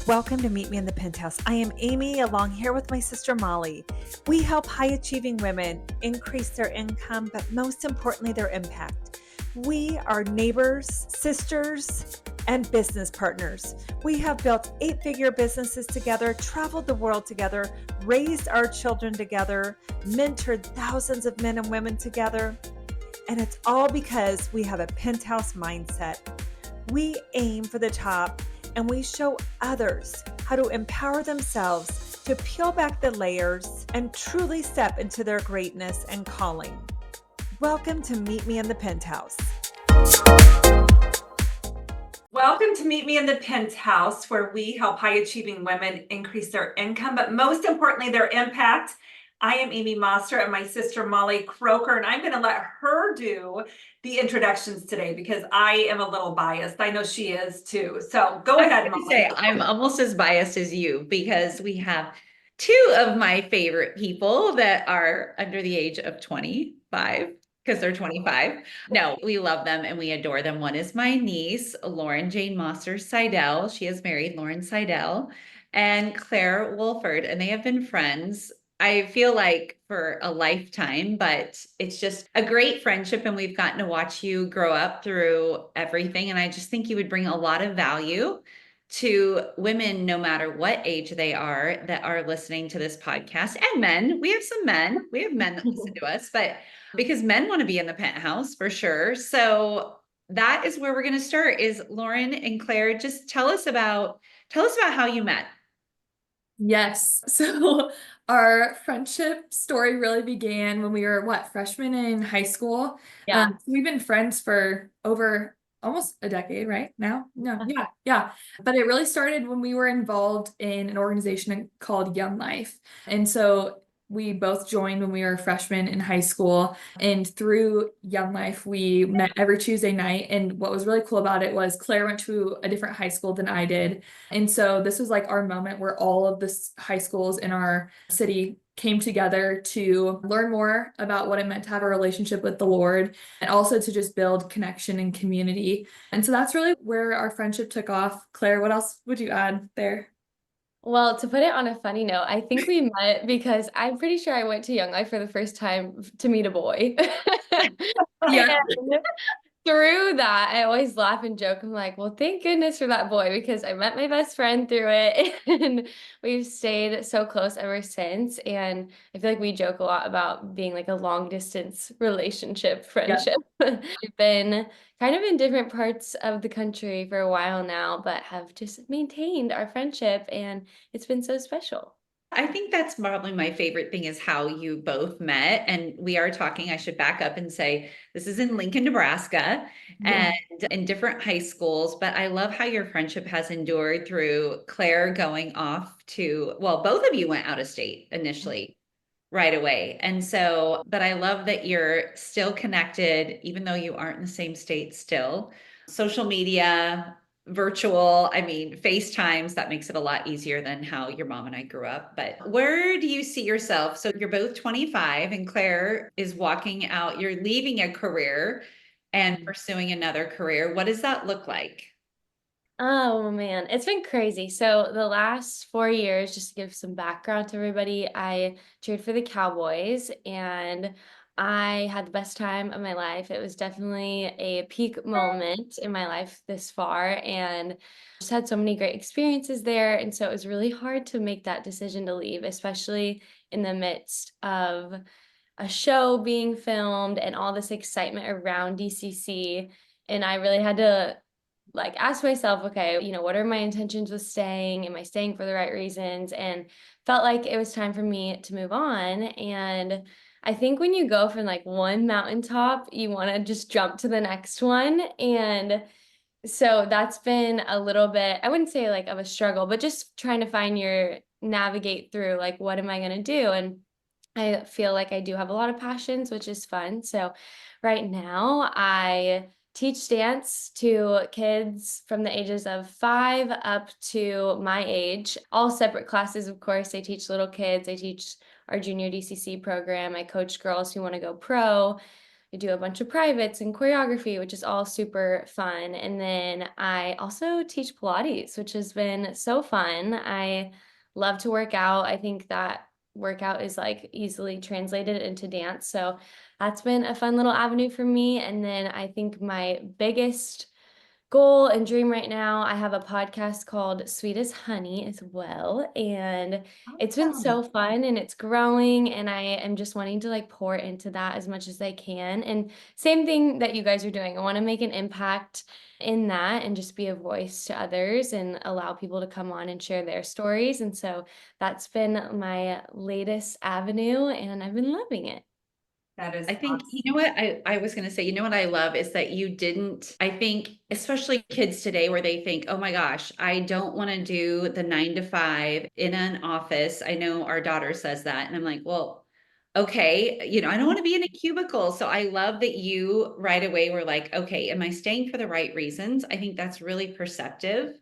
Welcome to Meet Me in the Penthouse. I am Amy, along here with my sister Molly. We help high-achieving women increase their income, but most importantly, their impact. We are neighbors, sisters, and business partners. We have built 8-figure businesses together, traveled the world together, raised our children together, mentored thousands of men and women together, and it's all because we have a penthouse mindset. We aim for the top, and we show others how to empower themselves to peel back the layers and truly step into their greatness and calling. Welcome to Meet Me in the Penthouse. Welcome to Meet Me in the Penthouse, where we help high-achieving women increase their income, but most importantly, their impact. I am Amy Moster and my sister Molly Croker, and I'm going to let her do the introductions today because I am a little biased. I know she is too. So go ahead, Molly. I'm almost as biased as you because we have two of my favorite people that are under the age of 25 because they're 25. No, we love them and we adore them. One is my niece, Lauren Jane Moster Seidel. She is married, Lauren Seidel, and Claire Wolford, and they have been friends, I feel like, for a lifetime, but it's just a great friendship. And we've gotten to watch you grow up through everything. And I just think you would bring a lot of value to women, no matter what age they are, that are listening to this podcast, and men. We have some men. We have men that listen to us, but because men want to be in the penthouse for sure. So that is where we're going to start. Is Lauren and Claire, just tell us about how you met. Yes. So our friendship story really began when we were, freshmen in high school. Yeah. We've been friends for over almost a decade, right now? No, yeah. But it really started when we were involved in an organization called Young Life. And so we both joined when we were freshmen in high school, and through Young Life, we met every Tuesday night. And what was really cool about it was Claire went to a different high school than I did. And so this was like our moment where all of the high schools in our city came together to learn more about what it meant to have a relationship with the Lord, and also to just build connection and community. And so that's really where our friendship took off. Claire, what else would you add there? Well, to put it on a funny note, I think we met because I'm pretty sure I went to Young Life for the first time to meet a boy. Yeah. And through that, I always laugh and joke. I'm like, well, thank goodness for that boy, because I met my best friend through it and we've stayed so close ever since. And I feel like we joke a lot about being like a long distance relationship friendship. We've been kind of in different parts of the country for a while now, but have just maintained our friendship, and it's been so special. I think that's probably my favorite thing, is how you both met. And we are talking, I should back up and say, this is in Lincoln, Nebraska, and in different high schools. But I love how your friendship has endured through Claire going off to, well, both of you went out of state initially right away. And so, but I love that you're still connected, even though you aren't in the same state still. Social media, virtual, I mean, FaceTimes, that makes it a lot easier than how your mom and I grew up. But where do you see yourself? So you're both 25 and Claire is walking out, you're leaving a career and pursuing another career. What does that look like? Oh man, it's been crazy. So the last 4 years, just to give some background to everybody, I cheered for the Cowboys and I had the best time of my life. It was definitely a peak moment in my life this far, and just had so many great experiences there. And so it was really hard to make that decision to leave, especially in the midst of a show being filmed and all this excitement around DCC. And I really had to ask myself, okay, what are my intentions with staying? Am I staying for the right reasons? And felt like it was time for me to move on. And I think when you go from one mountaintop, you want to just jump to the next one. And so that's been a little bit, I wouldn't say of a struggle, but just trying to navigate through what am I going to do? And I feel like I do have a lot of passions, which is fun. So right now I teach dance to kids from the ages of 5 up to my age, all separate classes, of course. I teach little kids. I teach our junior DCC program. I coach girls who want to go pro. I do a bunch of privates and choreography, which is all super fun. And then I also teach Pilates, which has been so fun. I love to work out. I think that workout is like easily translated into dance. So that's been a fun little avenue for me. And then I think my biggest goal and dream right now, I have a podcast called Sweet as Honey as well. And it's been so fun and it's growing. And I am just wanting to like pour into that as much as I can. And same thing that you guys are doing. I want to make an impact in that and just be a voice to others and allow people to come on and share their stories. And so that's been my latest avenue and I've been loving it. That is I think, awesome. you know what I was going to say, you know what I love is that you didn't, I think, especially kids today where they think, oh my gosh, I don't want to do the 9 to 5 in an office. I know our daughter says that. And I'm like, well, okay, I don't want to be in a cubicle. So I love that you right away were like, okay, am I staying for the right reasons? I think that's really perceptive,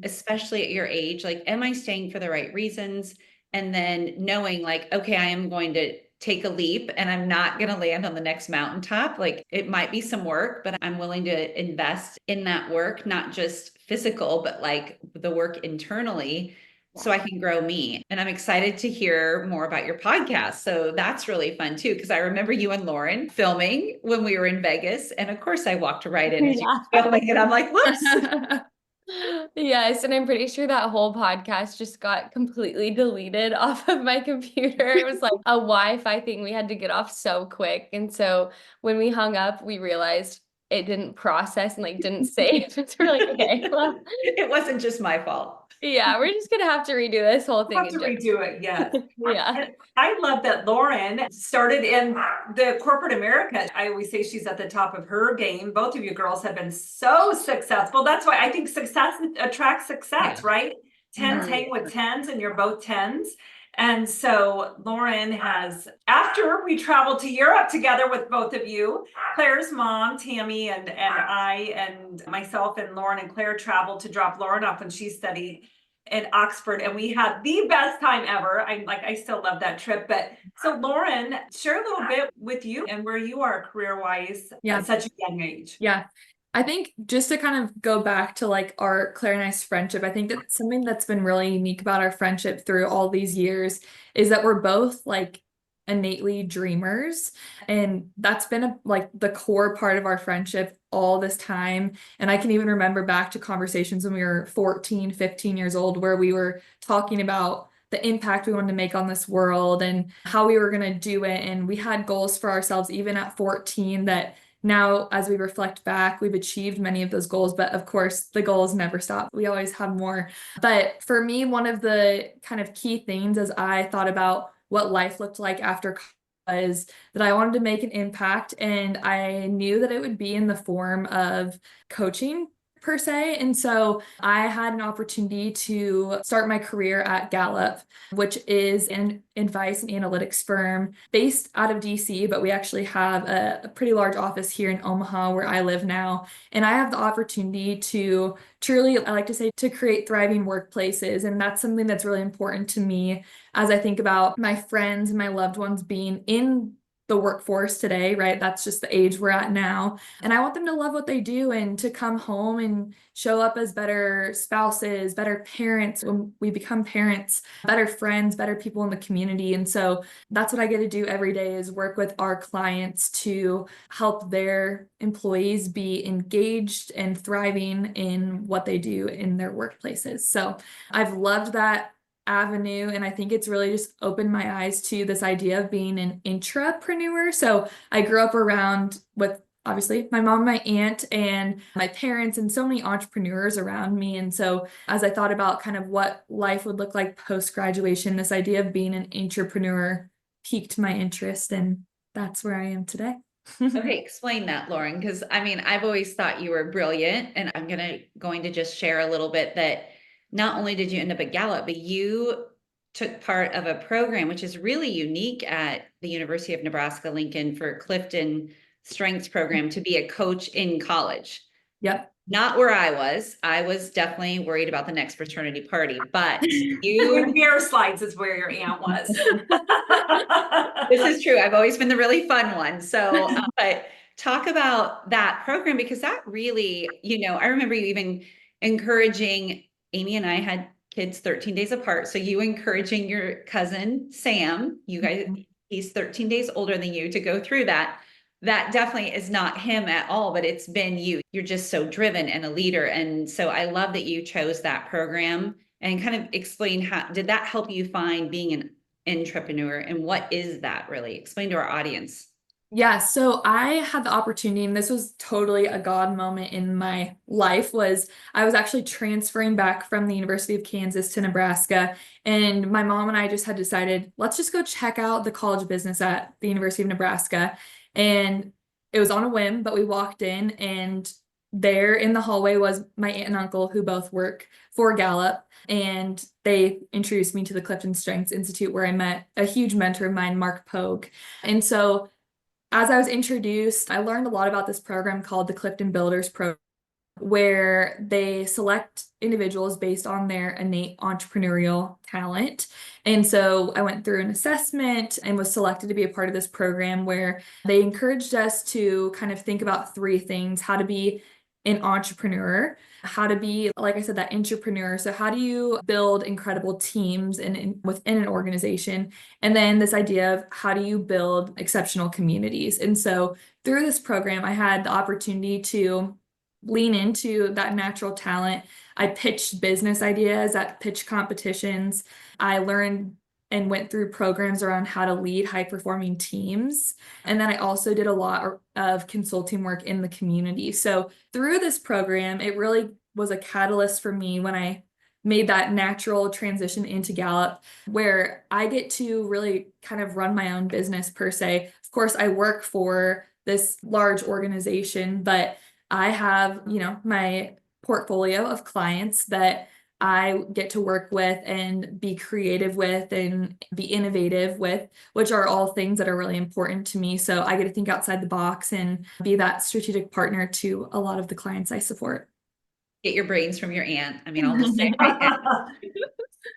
especially at your age. Like, am I staying for the right reasons? And then knowing like, okay, I am going to take a leap and I'm not going to land on the next mountaintop. Like it might be some work, but I'm willing to invest in that work, not just physical, but like the work internally so I can grow me. And I'm excited to hear more about your podcast. So that's really fun too, because I remember you and Lauren filming when we were in Vegas. And of course I walked right in as you were filming and I'm like, whoops. Yes, and I'm pretty sure that whole podcast just got completely deleted off of my computer. It was like a Wi-Fi thing we had to get off so quick. And so when we hung up, we realized it didn't process and like didn't save. So we're like, okay, well, It wasn't just my fault. yeah, we're just gonna have to redo this whole thing. Have to redo it, yes. Yeah. And I love that Lauren started in the corporate America. I always say she's at the top of her game. Both of you girls have been so successful. That's why I think success attracts success, right? 10s hang with 10s, and you're both 10s. And so Lauren has, after we traveled to Europe together with both of you, Claire's mom, Tammy, and I, and myself and Lauren and Claire traveled to drop Lauren off when she studied in Oxford, and we had the best time ever. I still love that trip. But so Lauren, share a little bit with you and where you are career-wise at such a young age. Yeah. I think just to kind of go back to like our Claire and I's friendship, I think that something that's been really unique about our friendship through all these years is that we're both like innately dreamers. And that's been like the core part of our friendship all this time. And I can even remember back to conversations when we were 14, 15 years old, where we were talking about the impact we wanted to make on this world and how we were going to do it. And we had goals for ourselves, even at 14, that now, as we reflect back, we've achieved many of those goals, but of course, the goals never stop. We always have more. But for me, one of the kind of key things as I thought about what life looked like after college was that I wanted to make an impact, and I knew that it would be in the form of coaching per se. And so I had an opportunity to start my career at Gallup, which is an advice and analytics firm based out of DC, but we actually have a pretty large office here in Omaha where I live now. And I have the opportunity to truly, I like to say, to create thriving workplaces. And that's something that's really important to me as I think about my friends and my loved ones being in the workforce today, right? That's just the age we're at now. And I want them to love what they do and to come home and show up as better spouses, better parents when we become parents, better friends, better people in the community. And so that's what I get to do every day, is work with our clients to help their employees be engaged and thriving in what they do in their workplaces. So I've loved that avenue, and I think it's really just opened my eyes to this idea of being an intrapreneur. So I grew up around with obviously my mom, my aunt, and my parents, and so many entrepreneurs around me. And so as I thought about kind of what life would look like post-graduation, this idea of being an intrapreneur piqued my interest, and that's where I am today. Okay, explain that, Lauren, because I mean, I've always thought you were brilliant, and I'm going to just share a little bit that not only did you end up at Gallup, but you took part of a program which is really unique at the University of Nebraska Lincoln for Clifton Strengths Program to be a coach in college. Yep. Not where I was. I was definitely worried about the next fraternity party, but Doing you, beer slides is where your aunt was. this is true. I've always been the really fun one. So, but talk about that program because that really, I remember you even encouraging Amy and I had kids 13 days apart. So you encouraging your cousin, Sam, you guys, he's 13 days older than you to go through that. That definitely is not him at all, but it's been you. You're just so driven and a leader. And so I love that you chose that program and kind of explain how did that help you find being an entrepreneur and what is that really? Explain to our audience. Yeah, so I had the opportunity, and this was totally a God moment in my life, was I was actually transferring back from the University of Kansas to Nebraska, and my mom and I just had decided, let's just go check out the college of business at the University of Nebraska. And it was on a whim, but we walked in, and there in the hallway was my aunt and uncle who both work for Gallup, and they introduced me to the Clifton Strengths Institute, where I met a huge mentor of mine, Mark Pogue. And so as I was introduced, I learned a lot about this program called the Clifton Builders Program, where they select individuals based on their innate entrepreneurial talent. And so I went through an assessment and was selected to be a part of this program where they encouraged us to kind of think about three things: how to be an entrepreneur, how to be, like I said, that entrepreneur. So how do you build incredible teams within an organization? And then this idea of how do you build exceptional communities? And so through this program, I had the opportunity to lean into that natural talent. I pitched business ideas at pitch competitions. I learned and went through programs around how to lead high performing teams. And then I also did a lot of consulting work in the community. So through this program, it really was a catalyst for me when I made that natural transition into Gallup, where I get to really kind of run my own business per se. Of course, I work for this large organization, but I have, my portfolio of clients that I get to work with and be creative with and be innovative with, which are all things that are really important to me. So I get to think outside the box and be that strategic partner to a lot of the clients I support. Get your brains from your aunt. I mean, I'll just say right now.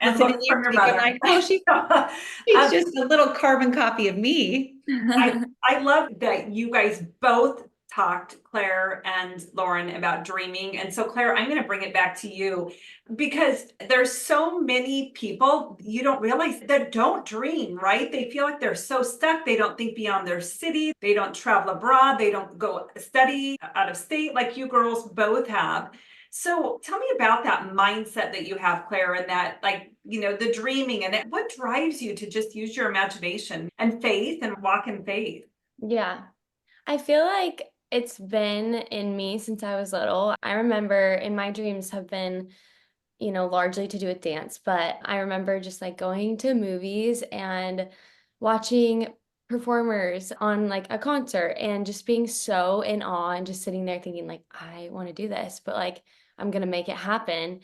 And Listening look to you from your speak, I'm mother. like, oh, she's just a little carbon copy of me. I love that you guys both talked, Claire and Lauren, about dreaming. And so, Claire, I'm going to bring it back to you because there's so many people you don't realize that don't dream, right? They feel like they're so stuck. They don't think beyond their city. They don't travel abroad. They don't go study out of state like you girls both have. So tell me about that mindset that you have, Claire, and that, like, the dreaming and what drives you to just use your imagination and faith and walk in faith. Yeah. I feel like it's been in me since I was little. I remember in my dreams have been, largely to do with dance, but I remember just like going to movies and watching performers on like a concert and just being so in awe and just sitting there thinking like, I want to do this, but like, I'm going to make it happen.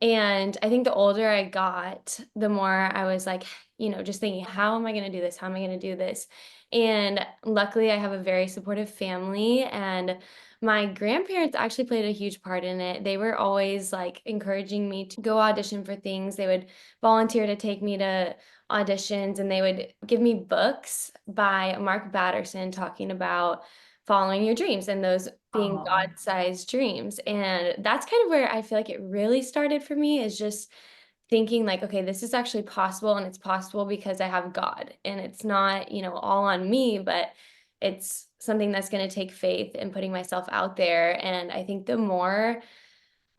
And I think the older I got, the more I was like, just thinking, how am I going to do this? How am I going to do this? And luckily, I have a very supportive family, and my grandparents actually played a huge part in it. They were always like encouraging me to go audition for things. They would volunteer to take me to auditions, and they would give me books by Mark Batterson talking about following your dreams and those being God-sized dreams. And that's kind of where I feel like it really started for me, is just thinking like, okay, this is actually possible, and it's possible because I have God, and it's not, all on me, but it's something that's going to take faith and putting myself out there. And I think the more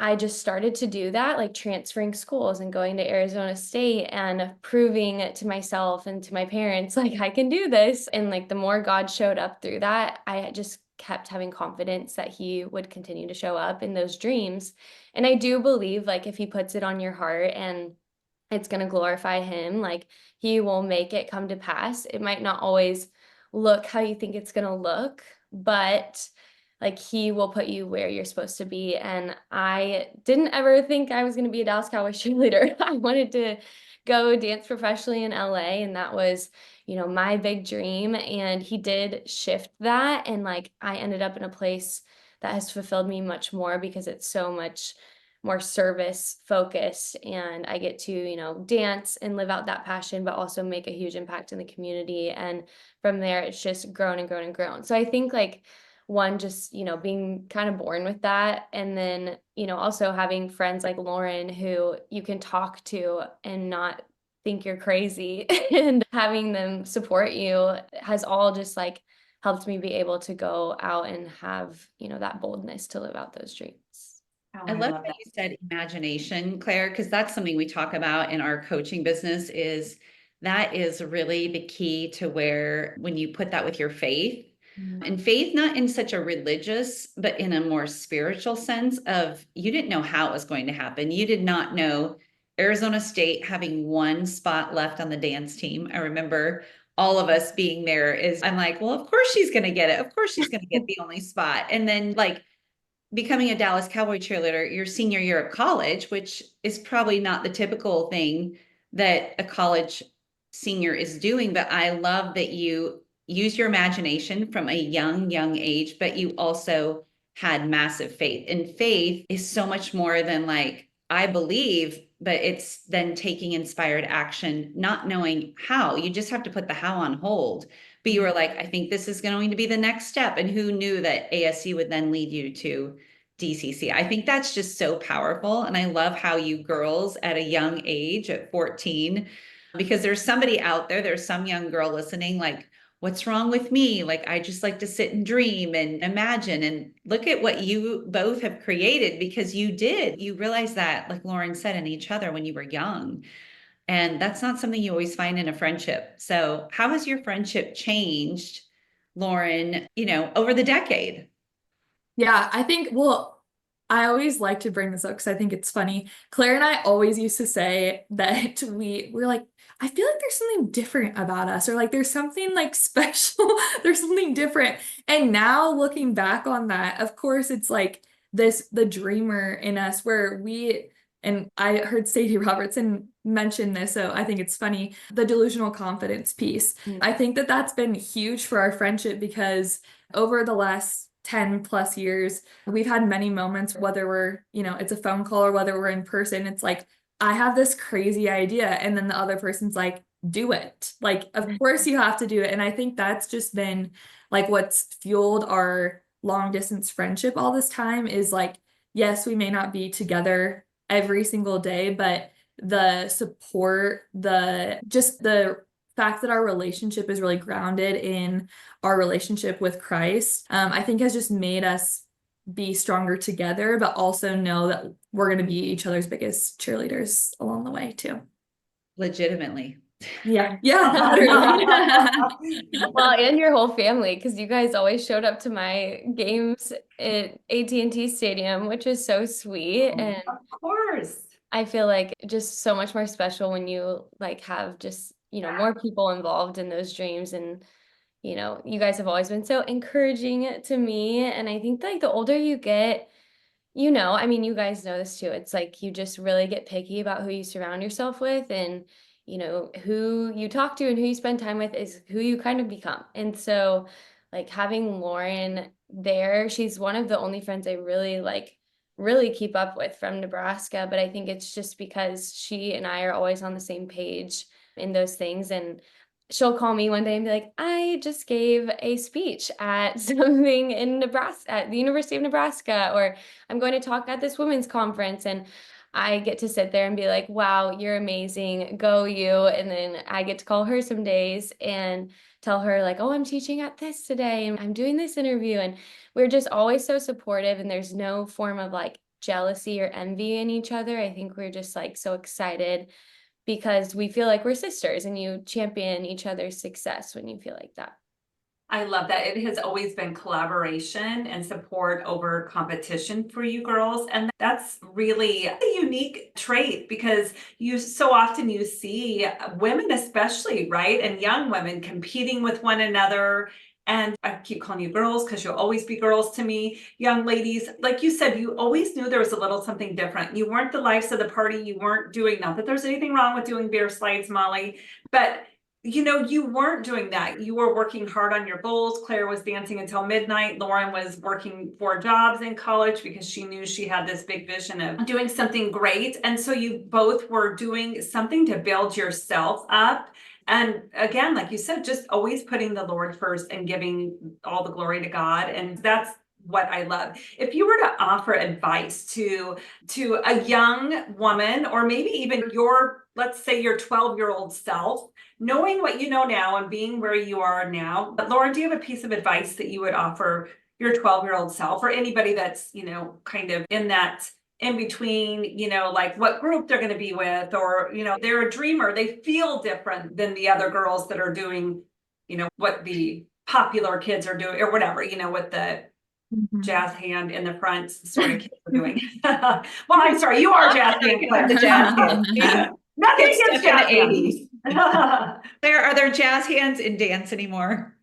I just started to do that, like transferring schools and going to Arizona State and proving to myself and to my parents, like I can do this. And like the more God showed up through that, I just kept having confidence that he would continue to show up in those dreams. And I do believe like if he puts it on your heart and it's going to glorify him, like he will make it come to pass. It might not always look how you think it's going to look, but like he will put you where you're supposed to be. And I didn't ever think I was going to be a Dallas Cowboys cheerleader. I wanted to go dance professionally in LA, and that was, my big dream. And he did shift that, and like I ended up in a place that has fulfilled me much more because it's so much more service focused, and I get to, dance and live out that passion, but also make a huge impact in the community. And from there, it's just grown and grown and grown. So I think like one, just, being kind of born with that. And then, also having friends like Lauren who you can talk to and not think you're crazy and having them support you has all just like helped me be able to go out and have, that boldness to live out those dreams. Oh, I love love that you said imagination, Claire, because that's something we talk about in our coaching business is that is really the key to where when you put that with your faith, and faith, not in such a religious, but in a more spiritual sense of you didn't know how it was going to happen. You did not know Arizona State having one spot left on the dance team. I remember all of us being there is I'm like, well, of course she's going to get it. Of course she's going to get the only spot. And then like becoming a Dallas Cowboy cheerleader your senior year of college, which is probably not the typical thing that a college senior is doing. But I love that you use your imagination from a young age, but you also had massive faith. And faith is so much more than like, I believe, but it's then taking inspired action, not knowing how. You just have to put the how on hold. But you were like, I think this is going to be the next step. And who knew that ASU would then lead you to DCC? I think that's just so powerful. And I love how you girls at a young age, at 14, because there's somebody out there, there's some young girl listening, like, what's wrong with me? Like, I just like to sit and dream and imagine. And look at what you both have created because you did. You realized that, like Lauren said, in each other when you were young. And that's not something you always find in a friendship. So how has your friendship changed, Lauren, over the decade? Yeah, I think, well, I always like to bring this up because I think it's funny. Claire and I always used to say that we're like, I feel like there's something different about us, or like there's something like special, there's something different. And now looking back on that, of course, it's like the dreamer in us where and I heard Sadie Robertson mention this, so I think it's funny, the delusional confidence piece. I think that that's been huge for our friendship because over the last 10 plus years, we've had many moments, whether we're, it's a phone call or whether we're in person, it's like, I have this crazy idea. And then the other person's like, do it. Like, of course you have to do it. And I think that's just been like what's fueled our long distance friendship all this time is like, yes, we may not be together every single day, but the support, the fact that our relationship is really grounded in our relationship with Christ, I think has just made us be stronger together, but also know that we're going to be each other's biggest cheerleaders along the way too. Legitimately. Yeah. Yeah. Well, and your whole family, because you guys always showed up to my games at AT&T Stadium, which is so sweet. And of course. I feel like just so much more special when you like have just, more people involved in those dreams. And, you guys have always been so encouraging to me. And I think like the older you get, I mean, you guys know this too. It's like you just really get picky about who you surround yourself with, and who you talk to and who you spend time with is who you kind of become. And so like having Lauren there, she's one of the only friends I really keep up with from Nebraska, but I think it's just because she and I are always on the same page in those things. And she'll call me one day and be like, I just gave a speech at something in Nebraska, at the University of Nebraska, or I'm going to talk at this women's conference. And I get to sit there and be like, wow, you're amazing. Go you. And then I get to call her some days and tell her like, oh, I'm teaching at this today and I'm doing this interview. And we're just always so supportive, and there's no form of like jealousy or envy in each other. I think we're just like so excited because we feel like we're sisters, and you champion each other's success when you feel like that. I love that. It has always been collaboration and support over competition for you girls. And that's really a unique trait because so often you see women, especially, right? And young women competing with one another. And I keep calling you girls because you'll always be girls to me. Young ladies, like you said, you always knew there was a little something different. You weren't the lives of the party. You weren't doing, not that there's anything wrong with doing beer slides, Molly, but you weren't doing that. You were working hard on your goals. Claire was dancing until midnight. Lauren was working 4 jobs in college because she knew she had this big vision of doing something great. And so you both were doing something to build yourself up. And again, like you said, just always putting the Lord first and giving all the glory to God. And that's what I love. If you were to offer advice to a young woman, or maybe even let's say your 12-year-old self, knowing what you know now and being where you are now, Laura, do you have a piece of advice that you would offer your 12-year-old self, or anybody that's, kind of in that in between, like what group they're going to be with, or, they're a dreamer, they feel different than the other girls that are doing, what the popular kids are doing, or whatever, what the jazz hand in the front sort of kids are doing. Well, I'm sorry, you are jazz hand, Claire. The jazz hands. Nothing Good against stuff in jazz the hands. 80s. Are there jazz hands in dance anymore?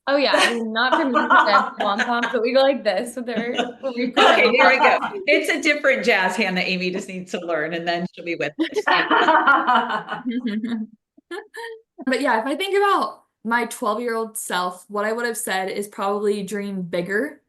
Oh yeah, I mean, not for me because I have pom-poms, but we go like this with her. Okay, here we go. It's a different jazz hand that Amy just needs to learn, and then she'll be with us. But yeah, if I think about my 12-year-old self, what I would have said is probably dream bigger.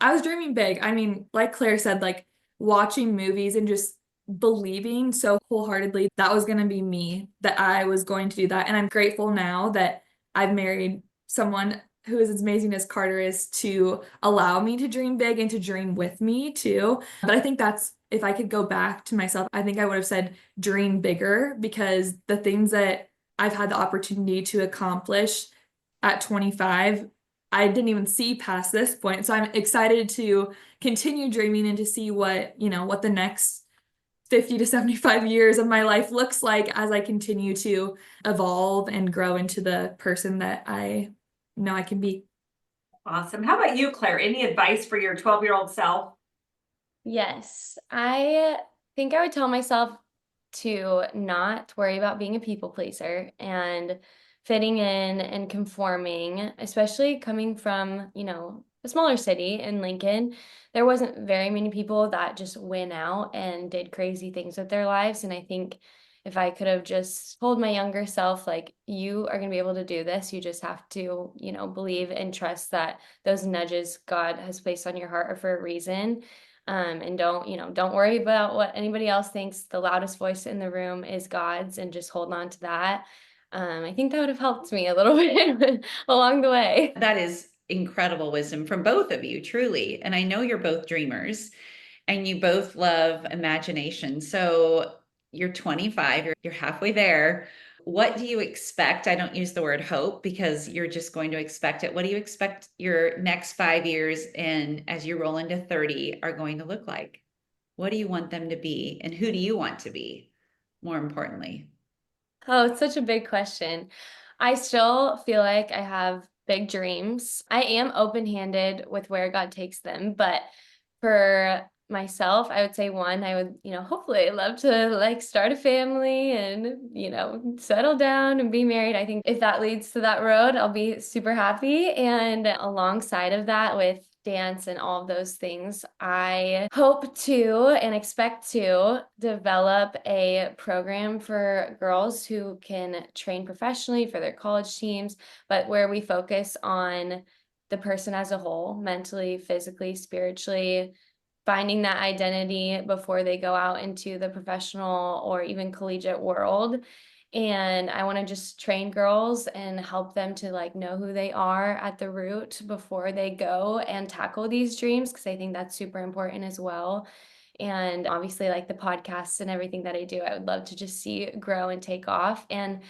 I was dreaming big. I mean, like Claire said, like watching movies and just believing so wholeheartedly that was going to be me, that I was going to do that. And I'm grateful now that I've married someone who is as amazing as Carter is, to allow me to dream big and to dream with me too. But I think that's, if I could go back to myself, I think I would have said dream bigger, because the things that I've had the opportunity to accomplish at 25, I didn't even see past this point. So I'm excited to continue dreaming and to see what the next 50 to 75 years of my life looks like as I continue to evolve and grow into the person that I know I can be. Awesome. How about you, Claire? Any advice for your 12-year-old self? Yes, I think I would tell myself to not worry about being a people pleaser and fitting in and conforming, especially coming from, a smaller city in Lincoln. There wasn't very many people that just went out and did crazy things with their lives. And I think if I could have just told my younger self, like, you are going to be able to do this, you just have to, believe and trust that those nudges God has placed on your heart are for a reason. And don't worry about what anybody else thinks. The loudest voice in the room is God's, and just hold on to that. I think that would have helped me a little bit along the way. That is incredible wisdom from both of you, truly. And I know you're both dreamers and you both love imagination. So you're 25, you're halfway there. What do you expect? I don't use the word hope because you're just going to expect it. What do you expect your next 5 years and as you roll into 30 are going to look like? What do you want them to be? And who do you want to be, more importantly? Oh, it's such a big question. I still feel like I have big dreams. I am open-handed with where God takes them, but for myself, I would say one, I would, hopefully love to like start a family and, settle down and be married. I think if that leads to that road, I'll be super happy. And alongside of that, with dance and all of those things, I hope to and expect to develop a program for girls who can train professionally for their college teams, but where we focus on the person as a whole, mentally, physically, spiritually, finding that identity before they go out into the professional or even collegiate world. And I want to just train girls and help them to like know who they are at the root before they go and tackle these dreams, because I think that's super important as well. And obviously, like the podcasts and everything that I do, I would love to just see grow and take off. And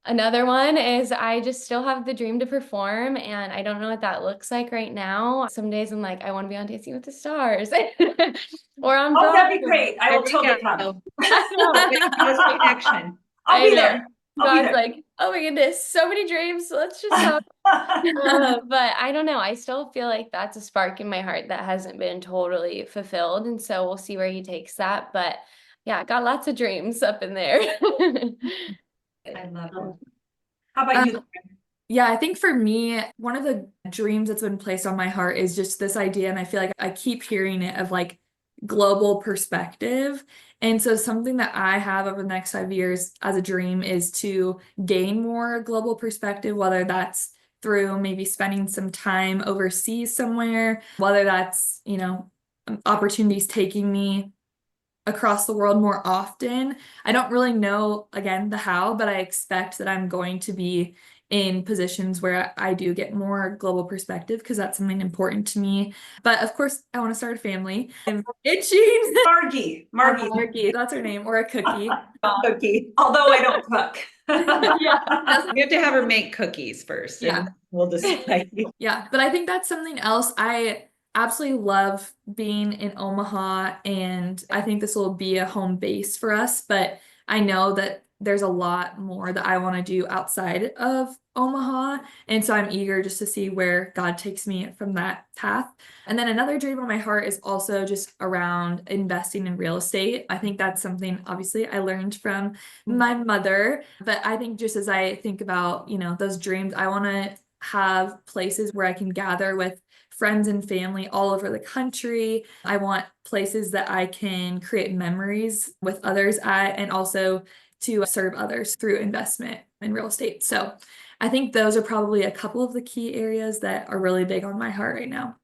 another one is I just still have the dream to perform, and I don't know what that looks like right now. Some days I'm like, I want to be on Dancing with the Stars or on Oh, that'd be Broadway. great. I will totally come. I know. Action. I'll be I know. there. I'll be God's there. like, oh my goodness, so many dreams. Let's just talk. But I don't know. I still feel like that's a spark in my heart that hasn't been totally fulfilled. And so we'll see where he takes that. But yeah, got lots of dreams up in there. I love it. How about you? Yeah, I think for me, one of the dreams that's been placed on my heart is just this idea, and I feel like I keep hearing it, of like global perspective. And so something that I have over the next 5 years as a dream is to gain more global perspective, whether that's through maybe spending some time overseas somewhere, whether that's, opportunities taking me across the world more often. I don't really know, again, the how, but I expect that I'm going to be in positions where I do get more global perspective because that's something important to me. But of course, I want to start a family. I'm itching. Margie. Margie, that's her name, or a cookie. Cookie. Although I don't cook. Yeah. We have to have her make cookies first, Yeah. and we'll decide. Yeah, but I think that's something else. I absolutely love being in Omaha, and I think this will be a home base for us, but I know that there's a lot more that I want to do outside of Omaha, and so I'm eager just to see where God takes me from that path. And then another dream on my heart is also just around investing in real estate. I think that's something obviously I learned from my mother, but I think just as I think about, those dreams, I want to have places where I can gather with friends and family all over the country. I want places that I can create memories with others at, and also to serve others through investment in real estate. So I think those are probably a couple of the key areas that are really big on my heart right now.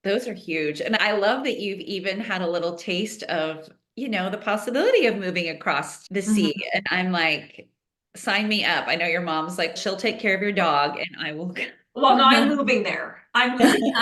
Those are huge. And I love that you've even had a little taste of, the possibility of moving across the sea. And I'm like, sign me up. I know your mom's like, she'll take care of your dog and I will. Well, no, I'm moving there. I'm moving.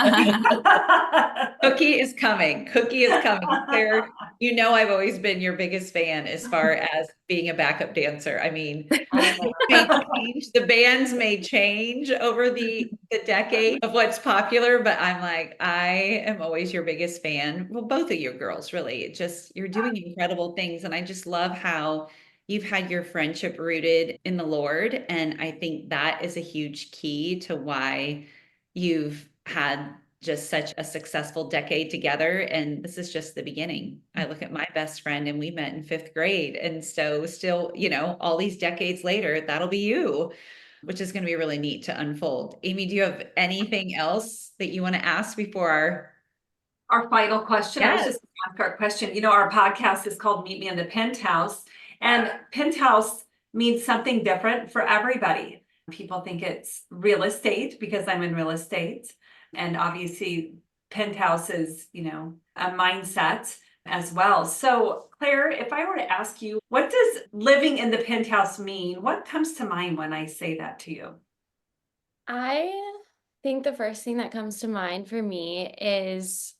Cookie is coming. Cookie is coming. Claire, I've always been your biggest fan as far as being a backup dancer. I mean, the bands may change over the decade of what's popular, but I'm like, I am always your biggest fan. Well, both of you girls, really. You're doing incredible things. And I just love how you've had your friendship rooted in the Lord. And I think that is a huge key to why you've had just such a successful decade together. And this is just the beginning. I look at my best friend and we met in 5th grade. And so still, all these decades later, that'll be you, which is going to be really neat to unfold. Amy, do you have anything else that you want to ask before our final question? Yes. I was just going to ask our question. Our podcast is called Meet Me in the Penthouse, and Penthouse means something different for everybody. People think it's real estate because I'm in real estate. And obviously Penthouse is, a mindset as well. So Claire, if I were to ask you, what does living in the penthouse mean? What comes to mind when I say that to you? I think the first thing that comes to mind for me is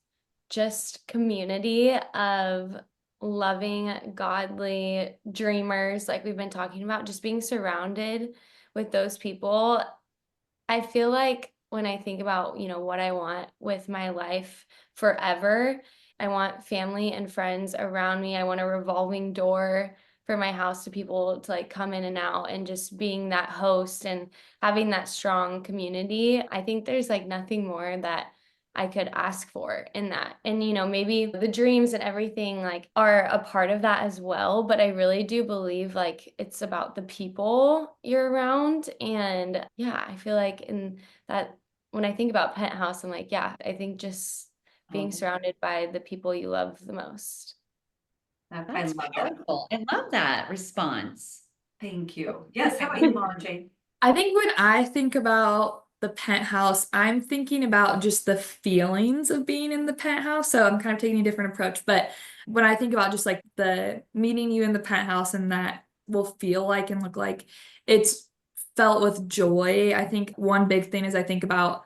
just community of loving, godly dreamers, like we've been talking about, just being surrounded with those people. I feel like when I think about, what I want with my life forever, I want family and friends around me. I want a revolving door for my house to people to like come in and out, and just being that host and having that strong community. I think there's like nothing more that I could ask for in that. And, maybe the dreams and everything like are a part of that as well. But I really do believe like it's about the people you're around. And yeah, I feel like in that, when I think about Penthouse, I'm like, yeah, I think just being surrounded by the people you love the most. That's wonderful. I love that response. Thank you. Yes, how about you, Margie? I think when I think about the penthouse, I'm thinking about just the feelings of being in the penthouse. So I'm kind of taking a different approach. But when I think about just like the meeting you in the penthouse and that will feel like and look like, it's felt with joy. I think one big thing is I think about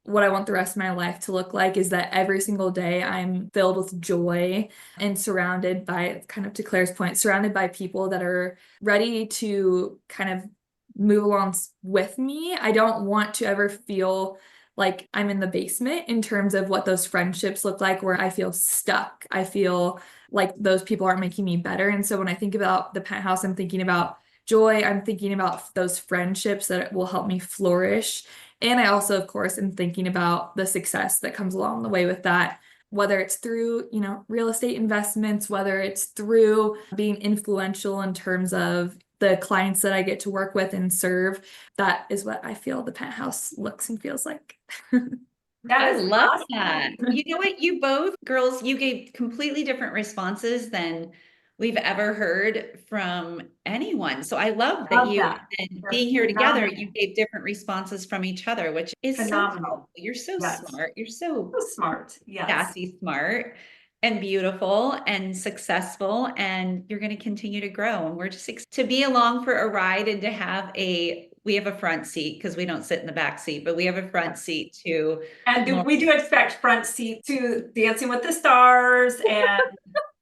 what I want the rest of my life to look like is that every single day I'm filled with joy and surrounded by, kind of to Claire's point, surrounded by people that are ready to kind of move along with me. I don't want to ever feel like I'm in the basement in terms of what those friendships look like, where I feel stuck. I feel like those people aren't making me better. And so when I think about the penthouse, I'm thinking about joy. I'm thinking about those friendships that will help me flourish. And I also, of course, am thinking about the success that comes along the way with that, whether it's through, real estate investments, whether it's through being influential in terms of the clients that I get to work with and serve. That is what I feel the penthouse looks and feels like. That I is love awesome. that. You know what? You both girls, you gave completely different responses than we've ever heard from anyone. So I love that Love you, that. and That's being here together, phenomenal. you gave different responses from each other, which is so Phenomenal. powerful. You're so Yes. smart. You're so So smart. Yes. sassy, smart, and beautiful and successful, and you're going to continue to grow. And we're just to be along for a ride and to have we have a front seat because we don't sit in the back seat, but we have a front seat to. And we do expect front seat to Dancing with the Stars and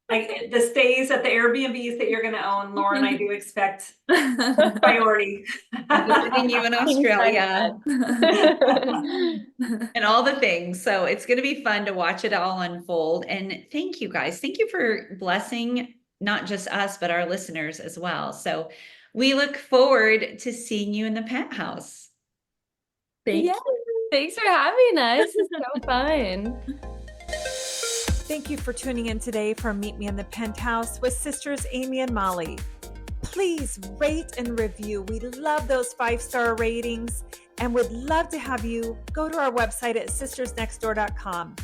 like the stays at the Airbnbs that you're going to own. Laure and I do expect priority. Visiting you in Australia and all the things. So it's going to be fun to watch it all unfold. And thank you guys. Thank you for blessing not just us, but our listeners as well. So we look forward to seeing you in the penthouse. Thank Yeah. Thanks for having us. It's so fun. Thank you for tuning in today for Meet Me in the Penthouse with Sisters Amy and Molly. Please rate and review. We love those 5-star ratings and would love to have you go to our website at sistersnextdoor.com.